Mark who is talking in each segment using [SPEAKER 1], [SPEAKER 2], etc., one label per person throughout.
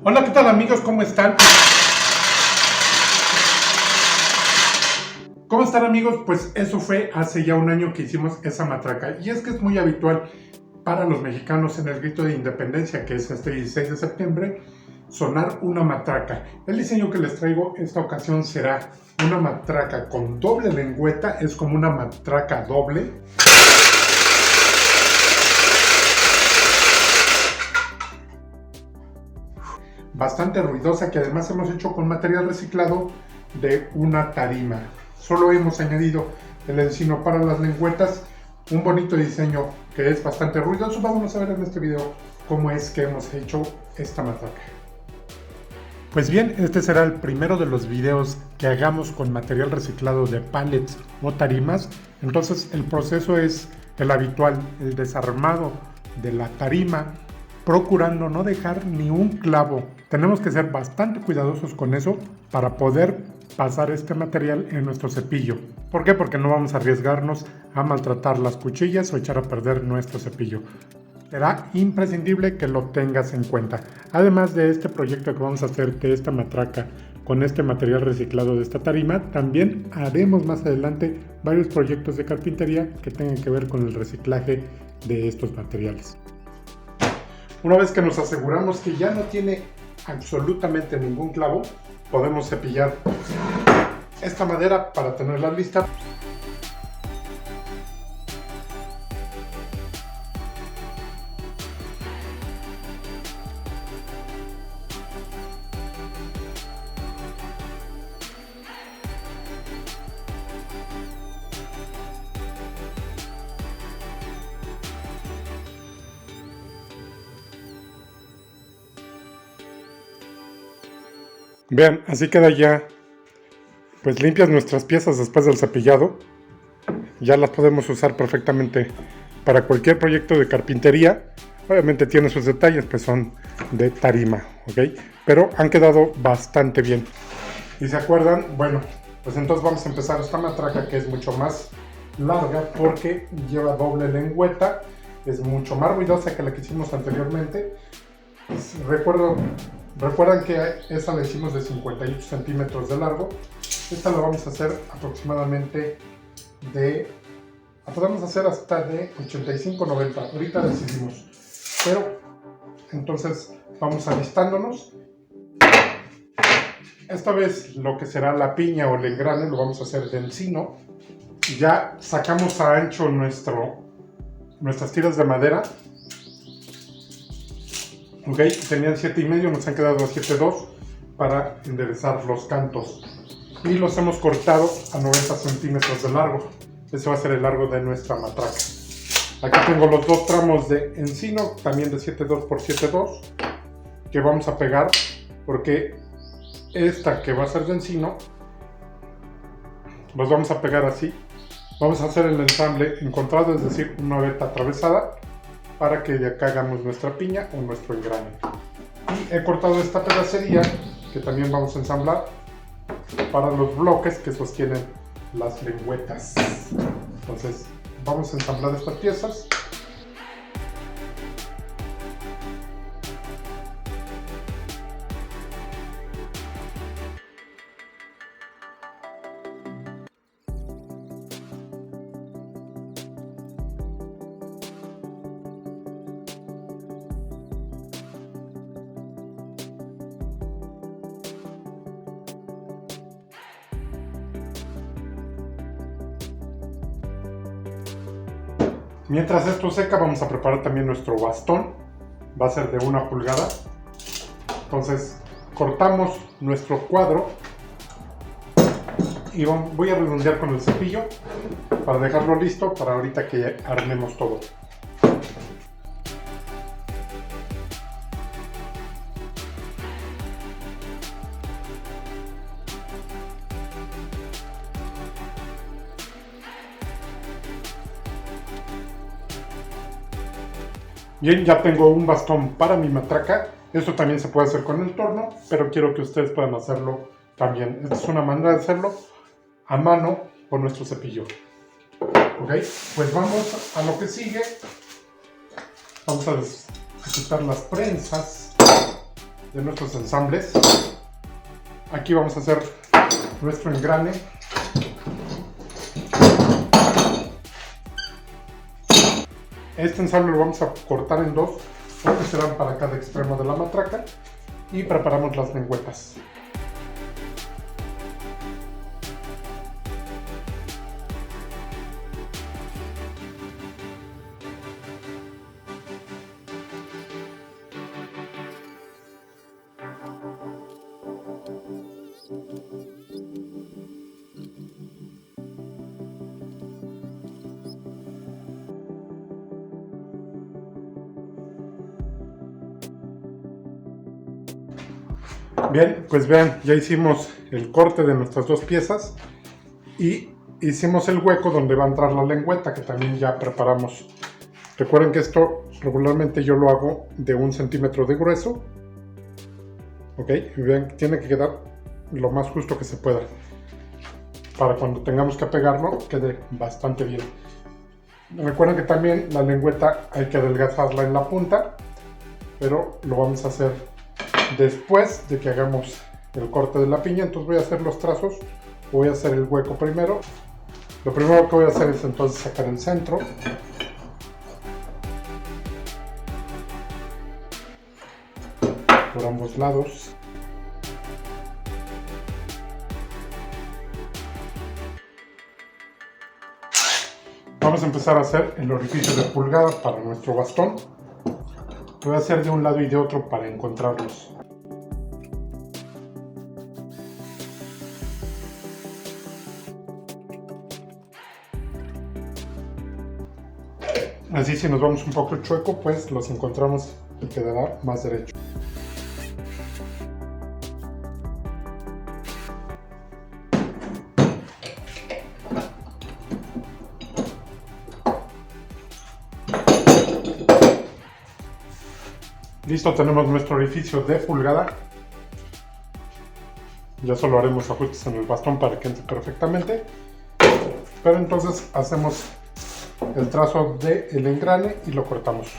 [SPEAKER 1] Hola, ¿qué tal amigos? ¿Cómo están? ¿Cómo están amigos? Pues eso fue hace ya un año que hicimos esa matraca. Y es que es muy habitual para los mexicanos en el grito de independencia, que es este 16 de septiembre, sonar una matraca. El diseño que les traigo esta ocasión será una matraca con doble lengüeta, es como una matraca doble. Bastante ruidosa, que además hemos hecho con material reciclado de una tarima. Solo hemos añadido el encino para las lengüetas, un bonito diseño que es bastante ruidoso. Vamos a ver en este video cómo es que hemos hecho esta matraca. Pues bien, este será el primero de los videos que hagamos con material reciclado de pallets o tarimas. Entonces el proceso es el habitual, el desarmado de la tarima, procurando no dejar ni un clavo. Tenemos que ser bastante cuidadosos con eso para poder pasar este material en nuestro cepillo. ¿Por qué? Porque no vamos a arriesgarnos a maltratar las cuchillas o echar a perder nuestro cepillo. Será imprescindible que lo tengas en cuenta. Además de este proyecto que vamos a hacer de esta matraca con este material reciclado de esta tarima, también haremos más adelante varios proyectos de carpintería que tengan que ver con el reciclaje de estos materiales. Una vez que nos aseguramos que ya no tiene absolutamente ningún clavo, podemos cepillar esta madera para tenerla lista. Vean, así queda ya pues limpias nuestras piezas después del cepillado. Ya las podemos usar perfectamente para cualquier proyecto de carpintería. Obviamente tiene sus detalles, pues son de tarima, ¿ok? Pero han quedado bastante bien. ¿Y se acuerdan? Bueno, pues entonces vamos a empezar esta matraca, que es mucho más larga porque lleva doble lengüeta. Es mucho más ruidosa que la que hicimos anteriormente. Recuerdan que esa la hicimos de 58 centímetros de largo. Esta la vamos a hacer aproximadamente podemos hacer hasta de 85-90. Ahorita decidimos. Pero entonces vamos alistándonos. Esta vez lo que será la piña o el engrane lo vamos a hacer de encino. Ya sacamos a ancho nuestras tiras de madera. Ok, tenían 7,5, nos han quedado a 7,2 para enderezar los cantos. Y los hemos cortado a 90 centímetros de largo. Ese va a ser el largo de nuestra matraca. Aquí tengo los dos tramos de encino, también de 7,2 por 7,2, que vamos a pegar, porque esta que va a ser de encino, los vamos a pegar así. Vamos a hacer el ensamble encontrado, es decir, una veta atravesada, para que de acá hagamos nuestra piña o nuestro engrane. Y he cortado esta pedacería que también vamos a ensamblar para los bloques que sostienen las lengüetas. Entonces vamos a ensamblar estas piezas. Mientras esto seca, vamos a preparar también nuestro bastón. Va a ser de 1 pulgada. Entonces cortamos nuestro cuadro y voy a redondear con el cepillo para dejarlo listo para ahorita que armemos todo. Bien, ya tengo un bastón para mi matraca. Esto también se puede hacer con el torno, pero quiero que ustedes puedan hacerlo también. Esta es una manera de hacerlo a mano con nuestro cepillo. Ok, pues vamos a lo que sigue. Vamos a quitar las prensas. de nuestros ensambles. Aquí vamos a hacer nuestro engrane. Este ensamble lo vamos a cortar en dos, porque serán para cada extremo de la matraca, y preparamos las lengüetas. Bien, pues vean, ya hicimos el corte de nuestras dos piezas y hicimos el hueco donde va a entrar la lengüeta, que también ya preparamos. Recuerden que esto regularmente yo lo hago de 1 centímetro de grueso. Ok, y vean, tiene que quedar lo más justo que se pueda, para cuando tengamos que pegarlo quede bastante bien. Recuerden que también la lengüeta hay que adelgazarla en la punta, pero lo vamos a hacer después de que hagamos el corte de la piña. Entonces voy a hacer los trazos, voy a hacer el hueco primero. Lo primero que voy a hacer es entonces sacar el centro. Por ambos lados. Vamos a empezar a hacer el orificio de pulgada para nuestro bastón. Lo voy a hacer de un lado y de otro para encontrarlos. Así, si nos vamos un poco chueco, pues los encontramos y quedará más derecho. Listo, tenemos nuestro orificio de pulgada. Ya solo haremos ajustes en el bastón para que entre perfectamente. Pero entonces hacemos el trazo del engrane y lo cortamos.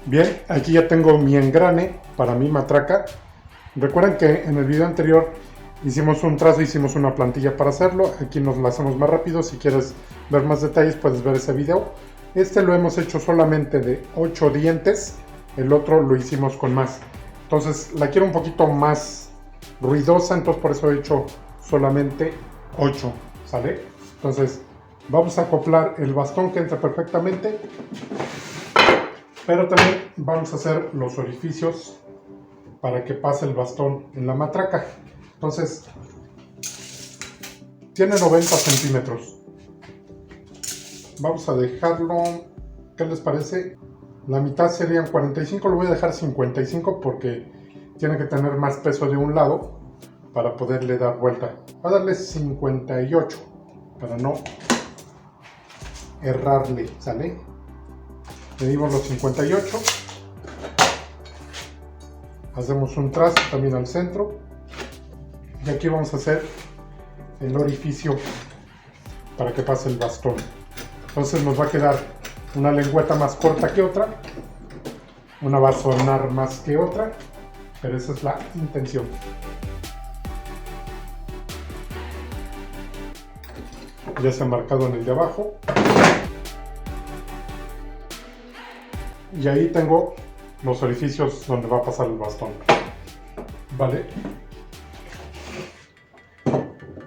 [SPEAKER 1] Bien, aquí ya tengo mi engrane para mi matraca. Recuerden que en el video anterior hicimos un trazo, hicimos una plantilla para hacerlo. Aquí nos lo hacemos más rápido. Si quieres ver más detalles puedes ver ese video. Este lo hemos hecho solamente de 8 dientes, el otro lo hicimos con más. Entonces la quiero un poquito más ruidosa, entonces por eso he hecho solamente 8, ¿sale? Entonces vamos a acoplar el bastón que entre perfectamente. Pero también vamos a hacer los orificios para que pase el bastón en la matraca. Entonces, tiene 90 centímetros. Vamos a dejarlo, ¿qué les parece? La mitad serían 45, lo voy a dejar 55 porque tiene que tener más peso de un lado para poderle dar vuelta. Voy a darle 58 para no errarle, ¿sale? Medimos los 58, hacemos un trazo también al centro y aquí vamos a hacer el orificio para que pase el bastón. Entonces nos va a quedar una lengüeta más corta que otra, una va a sonar más que otra, pero esa es la intención. Ya se ha marcado en el de abajo. Y ahí tengo los orificios donde va a pasar el bastón. Vale.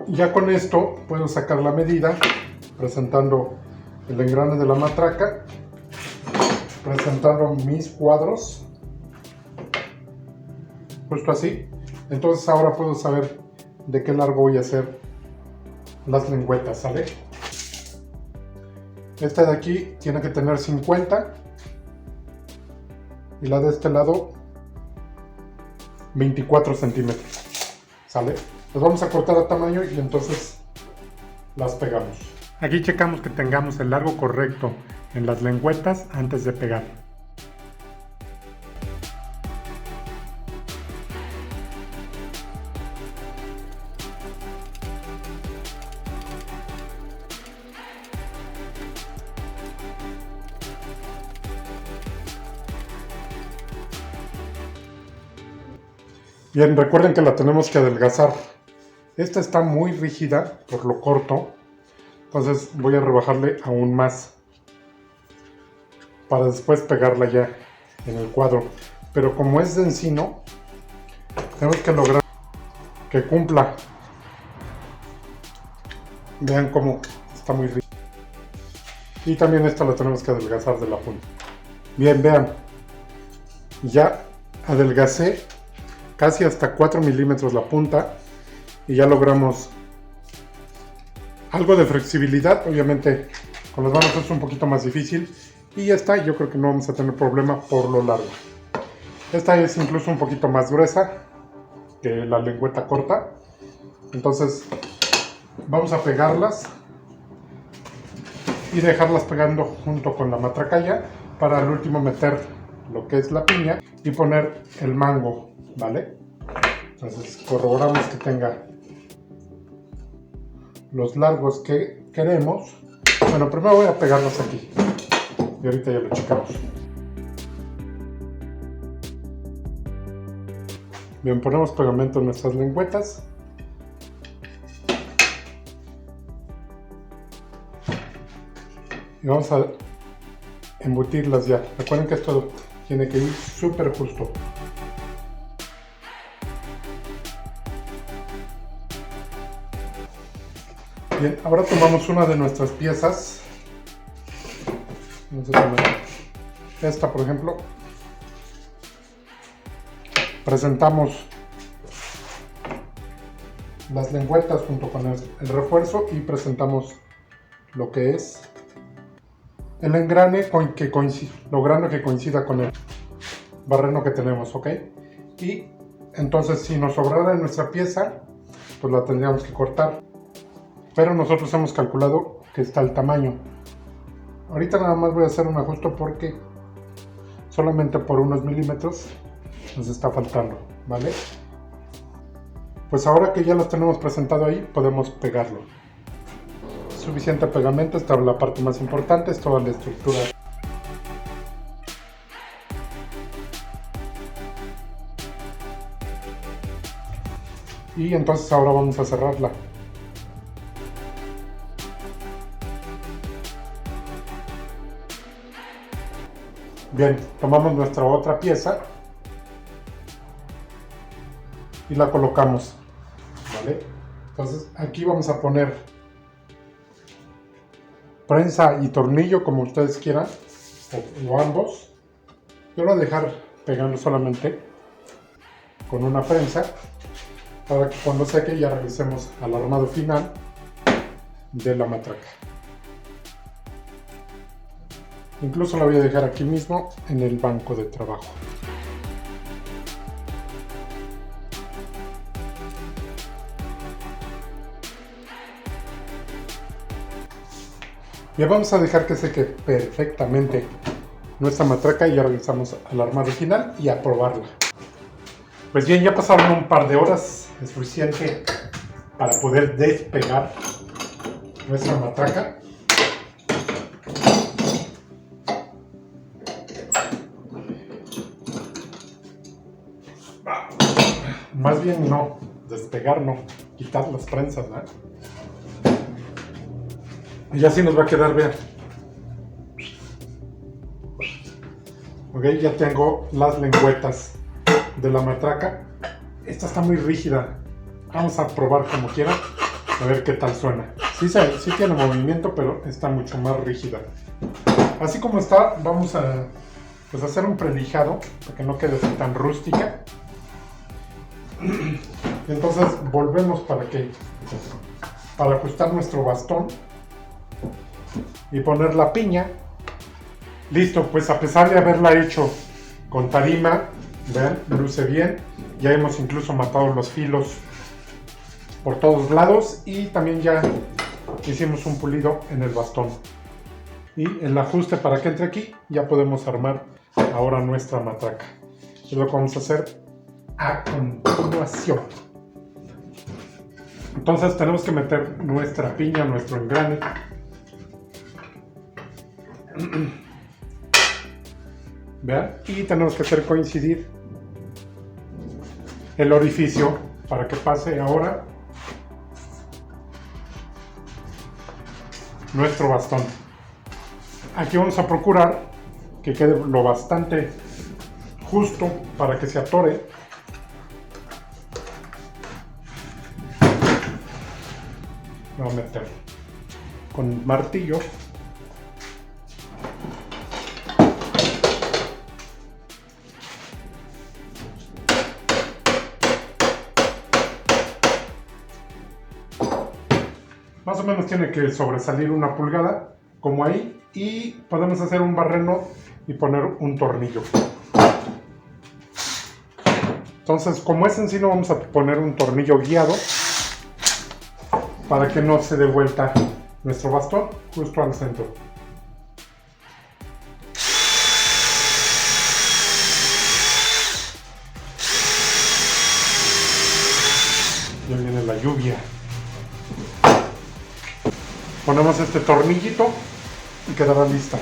[SPEAKER 1] Ya con esto puedo sacar la medida presentando el engrane de la matraca, presentando mis cuadros, justo así. Entonces ahora puedo saber de qué largo voy a hacer las lengüetas, ¿sale? Esta de aquí tiene que tener 50 y la de este lado 24 centímetros, ¿sale? Las vamos a cortar a tamaño y entonces las pegamos. Aquí checamos que tengamos el largo correcto en las lengüetas antes de pegar. Bien, recuerden que la tenemos que adelgazar. Esta está muy rígida por lo corto, entonces voy a rebajarle aún más para después pegarla ya en el cuadro. Pero como es de encino, tenemos que lograr que cumpla. Vean cómo está muy rígida. Y también esta la tenemos que adelgazar de la punta. Bien, vean, ya adelgacé casi hasta 4 milímetros la punta y ya logramos algo de flexibilidad. Obviamente con las manos es un poquito más difícil y esta yo creo que no vamos a tener problema por lo largo. Esta es incluso un poquito más gruesa que la lengüeta corta, entonces vamos a pegarlas y dejarlas pegando junto con la matracaya para al último meter lo que es la piña y poner el mango, ¿vale? Entonces corroboramos que tenga los largos que queremos. Bueno, primero voy a pegarlos aquí y ahorita ya lo checamos. Bien, ponemos pegamento en nuestras lengüetas. Y vamos a embutirlas ya. Recuerden que esto tiene que ir súper justo. Bien, ahora tomamos una de nuestras piezas. Vamos a tomar esta, por ejemplo. Presentamos las lengüetas junto con el refuerzo y presentamos lo que es el engrane logrando que coincida con el barreno que tenemos, ¿ok? Y entonces si nos sobrara nuestra pieza, pues la tendríamos que cortar. Pero nosotros hemos calculado que está el tamaño. Ahorita nada más voy a hacer un ajuste porque solamente por unos milímetros nos está faltando, ¿vale? Pues ahora que ya los tenemos presentado ahí, podemos pegarlo. Suficiente pegamento, esta es la parte más importante, es toda la estructura. Y entonces ahora vamos a cerrarla. Bien, tomamos nuestra otra pieza y la colocamos, ¿vale? Entonces aquí vamos a poner prensa y tornillo como ustedes quieran, o ambos. Yo lo voy a dejar pegando solamente con una prensa para que cuando seque ya regresemos al armado final de la matraca. Incluso la voy a dejar aquí mismo en el banco de trabajo. Ya vamos a dejar que seque perfectamente nuestra matraca y ya regresamos al armado final y a probarla. Pues bien, ya pasaron un par de horas, es suficiente para poder despegar nuestra matraca. Más bien no, despegar no, quitar las prensas, ¿no? Y así nos va a quedar, vean. Ok, ya tengo las lengüetas de la matraca. Esta está muy rígida. Vamos a probar como quiera, a ver qué tal suena. Sí tiene movimiento, pero está mucho más rígida. Así como está, vamos a hacer un prelijado para que no quede así tan rústica. Entonces volvemos para ajustar nuestro bastón y poner la piña. Listo, pues a pesar de haberla hecho con tarima, vean, luce bien. Ya hemos incluso matado los filos por todos lados y también ya hicimos un pulido en el bastón. y el ajuste para que entre aquí. Ya podemos armar ahora nuestra matraca. Es lo que vamos a hacer a continuación. Entonces tenemos que meter nuestra piña, nuestro engrane. Vean, y tenemos que hacer coincidir el orificio para que pase ahora nuestro bastón. Aquí vamos a procurar que quede lo bastante justo para que se atore. Voy a meter con martillo. Más o menos tiene que sobresalir 1 pulgada, como ahí, y podemos hacer un barreno y poner un tornillo. Entonces, como es encino, vamos a poner un tornillo guiado para que no se dé vuelta nuestro bastón justo al centro. Ya viene la lluvia. Ponemos este tornillito y quedará lista.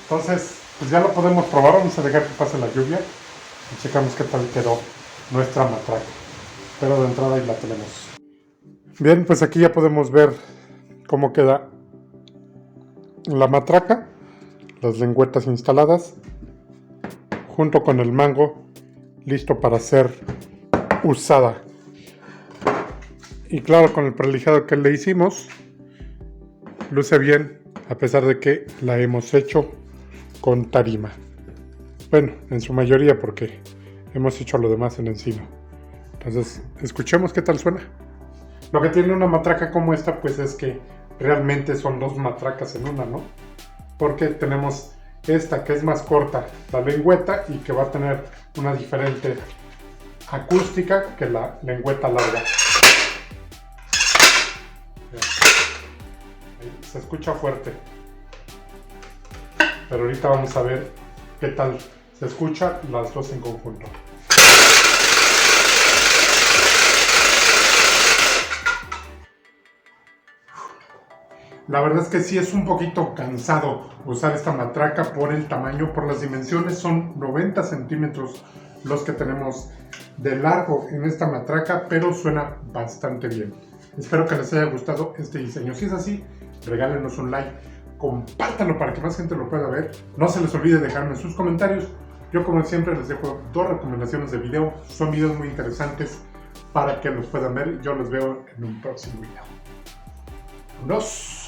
[SPEAKER 1] Entonces, pues ya lo podemos probar. Vamos a dejar que pase la lluvia y checamos qué tal quedó nuestra matraca. Pero de entrada ahí la tenemos. Bien, pues aquí ya podemos ver cómo queda la matraca, las lengüetas instaladas, junto con el mango listo para ser usada. Y claro, con el prelijado que le hicimos, luce bien, a pesar de que la hemos hecho con tarima. Bueno, en su mayoría, porque hemos hecho lo demás en encino. Entonces, escuchemos qué tal suena. Lo que tiene una matraca como esta, pues es que realmente son 2 matracas en una, ¿no? Porque tenemos esta que es más corta, la lengüeta, y que va a tener una diferente acústica que la lengüeta larga. Ahí se escucha fuerte, pero ahorita vamos a ver qué tal se escucha las dos en conjunto. La verdad es que sí es un poquito cansado usar esta matraca por el tamaño, por las dimensiones. Son 90 centímetros los que tenemos de largo en esta matraca, pero suena bastante bien. Espero que les haya gustado este diseño. Si es así, regálenos un like, compártanlo para que más gente lo pueda ver. No se les olvide dejarme sus comentarios. Yo, como siempre, les dejo 2 recomendaciones de video. Son videos muy interesantes para que los puedan ver. Yo los veo en un próximo video. ¡Vámonos!